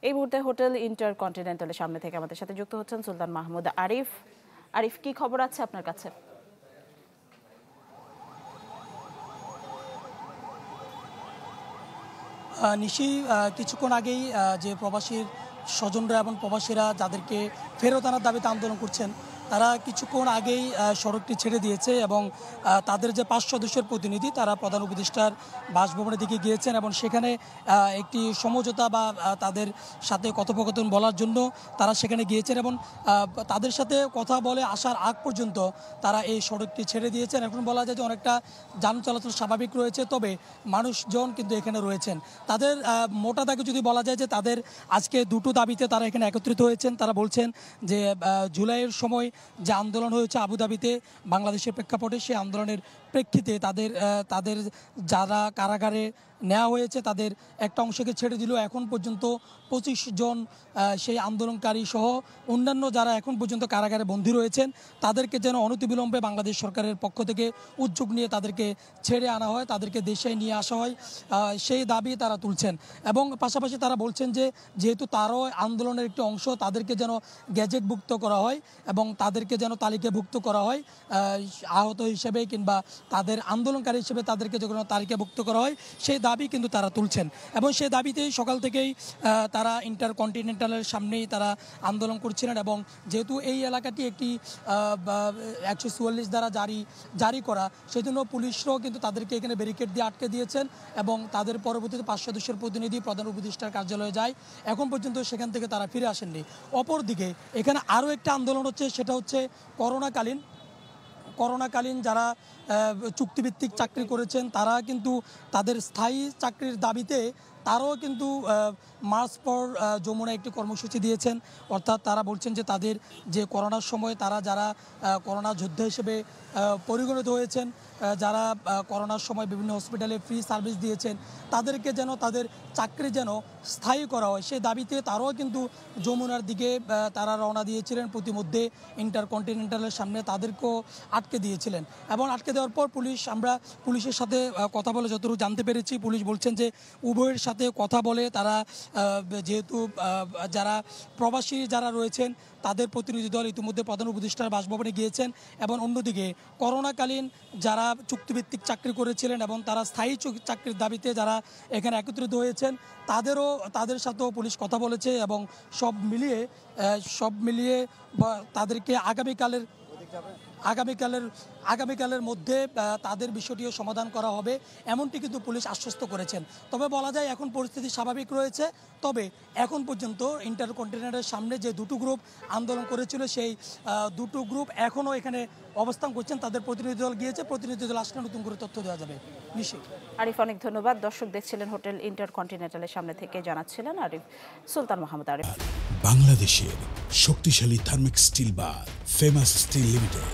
এই মুহূর্তে হোটেল ইন্টারকন্টিনেন্টালের সামনে থেকে আমাদের সাথে যুক্ত হচ্ছেন সুলতান মাহমুদ আরিফ। আরিফ, কি খবর আছে আপনার কাছে? নিশি, কিছুক্ষণ আগেই যে প্রবাসীর স্বজনরা এবং প্রবাসীরা যাদেরকে ফেরত আনার দাবিতে আন্দোলন করছেন, তারা কিছুক্ষণ আগেই সড়কটি ছেড়ে দিয়েছে এবং তাদের যে 5 সদস্যের প্রতিনিধি তারা প্রধান উপদেষ্টার বাসভবনের দিকে গিয়েছেন এবং সেখানে একটি সমঝোতা বা তাদের সাথে কথোপকথন বলার জন্য তারা সেখানে গিয়েছেন এবং তাদের সাথে কথা বলে আসার আগ পর্যন্ত তারা এই সড়কটি ছেড়ে দিয়েছেন। এখন বলা যায় যে অনেকটা যান চলাচল স্বাভাবিক রয়েছে, তবে মানুষজন কিন্তু এখানে রয়েছেন। তাদের মোটা দাগে যদি বলা যায় যে তাদের আজকে দুটো দাবিতে তারা এখানে একত্রিত হয়েছেন। তারা বলছেন যে জুলাইয়ের সময় যে আন্দোলন হয়েছে আবুধাবিতে বাংলাদেশের প্রেক্ষাপটে, সেই আন্দোলনের প্রেক্ষিতে তাদের যারা কারাগারে নেওয়া হয়েছে তাদের একটা অংশকে ছেড়ে দিল। এখন পর্যন্ত 25 জন সেই আন্দোলনকারী সহ অন্যান্য যারা এখন পর্যন্ত কারাগারে বন্দী রয়েছেন তাদেরকে যেন অনতিবিলম্বে বাংলাদেশ সরকারের পক্ষ থেকে উদ্যোগ নিয়ে তাদেরকে ছেড়ে আনা হয়, তাদেরকে দেশে নিয়ে আসা হয়, সেই দাবি তারা তুলছেন। এবং পাশাপাশি তারা বলছেন যে যেহেতু তারও আন্দোলনের একটি অংশ, তাদেরকে যেন গ্যাজেটভুক্ত করা হয় এবং তাদেরকে যেন তালিকাভুক্ত করা হয় আহত হিসেবে, কিংবা তাদের আন্দোলনকারী হিসেবে তাদেরকে যখন তালিকাভুক্ত করা হয়, সেই দাবি কিন্তু তারা তুলছেন। এবং সেই দাবিতেই সকাল থেকেই তারা ইন্টারকন্টিনেন্টালের সামনেই তারা আন্দোলন করছিলেন। এবং যেহেতু এই এলাকাটি একটি 144 দ্বারা জারি করা, সেই জন্য পুলিশরাও কিন্তু তাদেরকে এখানে ব্যারিকেড দিয়ে আটকে দিয়েছেন এবং তাদের পরবর্তীতে 5 সদস্যের প্রতিনিধি প্রধান উপদেষ্টার কার্যালয়ে যায়। এখন পর্যন্ত সেখান থেকে তারা ফিরে আসেননি। অপরদিকে এখানে আরও একটা আন্দোলন হচ্ছে, সেটা হচ্ছে করোনাকালীন যারা চুক্তিভিত্তিক চাকরি করেছেন তারা কিন্তু তাদের স্থায়ী চাকরির দাবিতে তারাও কিন্তু মার্চ ফর যমুনা একটি কর্মসূচি দিয়েছেন। অর্থাৎ তারা বলছেন যে তাদের যে করোনার সময় তারা যারা করোনা যোদ্ধা হিসেবে পরিগণিত হয়েছেন, যারা করোনার সময় বিভিন্ন হসপিটালে ফ্রি সার্ভিস দিয়েছেন, তাদেরকে যেন তাদের চাকরি যেন স্থায়ী করা হয়, সেই দাবিতে তারাও কিন্তু যমুনার দিকে তারা রওনা দিয়েছিলেন। প্রতিমধ্যে ইন্টারকন্টিনেন্টালের সামনে তাদেরকেও আটকে দিয়েছিলেন এবং আটকে দেওয়ার পর আমরা পুলিশের সাথে কথা বলে যতটুকু জানতে পেরেছি, পুলিশ বলছেন যে উভয়ের সাথে কথা বলে তারা যেহেতু যারা প্রবাসী যারা রয়েছেন তাদের প্রতিনিধি দল ইতিমধ্যে প্রধান উপদেষ্টার বাসভবনে গিয়েছেন এবং অন্যদিকে করোনাকালীন যারা চুক্তিভিত্তিক চাকরি করেছিলেন এবং তারা স্থায়ী চাকরির দাবিতে যারা এখানে একত্রিত হয়েছেন তাদের সাথেও পুলিশ কথা বলেছে এবং সব মিলিয়ে তাদেরকে আগামীকালের মধ্যে তাদের বিষয়টিও সমাধান করা হবে, এমনটি কিন্তু পুলিশ আশ্বস্ত করেছেন। তবে বলা যায় এখন পরিস্থিতি স্বাভাবিক রয়েছে। তবে এখন পর্যন্ত ইন্টারকন্টিনেন্টালের সামনে যে দুটো গ্রুপ আন্দোলন করেছিল, সেই দুটো গ্রুপ এখনও এখানে অবস্থান করছেন। তাদের প্রতিনিধি দল গিয়েছে, প্রতিনিধি দল আসলে নতুন করে তথ্য দেওয়া যাবে। নিশি। আরিফ, অনেক ধন্যবাদ। দর্শক দেখছিলেন হোটেল ইন্টারকন্টিনেন্টালের সামনে থেকে জানাচ্ছিলেন আরিফ, সুলতান মাহমুদ আরিফ। বাংলাদেশের শক্তিশালী থার্মিক স্টিল বার ফেমাস স্টিল লিমিটেড।